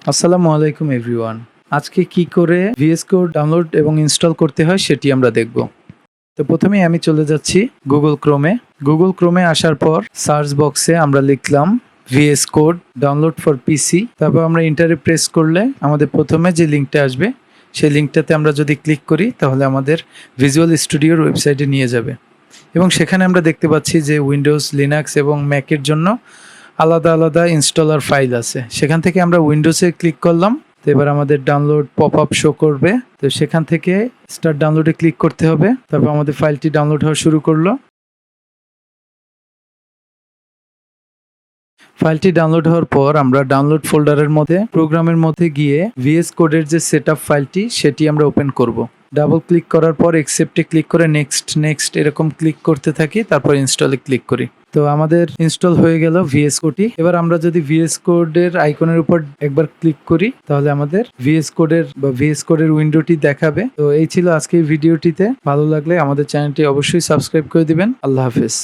আসসালামু আলাইকুম এভরিওয়ান। আজকে কি করে ভিএস কোড ডাউনলোড এবং ইনস্টল করতে হয় সেটি আমরা দেখব। তো প্রথমেই আমি চলে যাচ্ছি গুগল ক্রোমে আসার পর সার্চ বক্সে আমরা লিখলাম VS code download for PC. তারপর আমরা ইন্টারে প্রেস করলে আমাদের প্রথমে যে লিঙ্কটা আসবে সেই লিঙ্কটাতে আমরা যদি ক্লিক করি তাহলে আমাদের ভিজুয়াল স্টুডিওর ওয়েবসাইটে নিয়ে যাবে এবং সেখানে আমরা দেখতে পাচ্ছি যে উইন্ডোজ, লিনাক্স এবং ম্যাকের জন্য আলাদা আলাদা ইনস্টলার ফাইল আছে। সেখান থেকে আমরা উইন্ডোজে ক্লিক করলাম, তো এবার আমাদের ডাউনলোড পপ আপ শো করবে। তো সেখান থেকে স্টার্ট ডাউনলোডে ক্লিক করতে হবে। তারপর আমাদের ফাইলটি ডাউনলোড হওয়া শুরু করলো। ফাইলটি ডাউনলোড হওয়ার পর আমরা ডাউনলোড ফোল্ডারের মধ্যে প্রোগ্রামের মধ্যে গিয়ে ভিএস কোডের যে সেটআপ ফাইলটি সেটি আমরা ওপেন করব। ডাবল ক্লিক করার পর অ্যাকসেপ্টে ক্লিক করে নেক্সট এরকম ক্লিক করতে থাকি, তারপর ইনস্টলে ক্লিক করি। তো আমাদের ইনস্টল হয়ে গেল ভিএস কোডটি। এবার আমরা যদি ভিএস কোডের আইকনের উপর একবার ক্লিক করি তাহলে আমাদের ভিএস কোডের উইন্ডোটি দেখাবে। তো এই ছিল আজকের ভিডিওটিতে। ভালো লাগলে আমাদের চ্যানেলটি অবশ্যই সাবস্ক্রাইব করে দিবেন। আল্লাহ হাফেজ।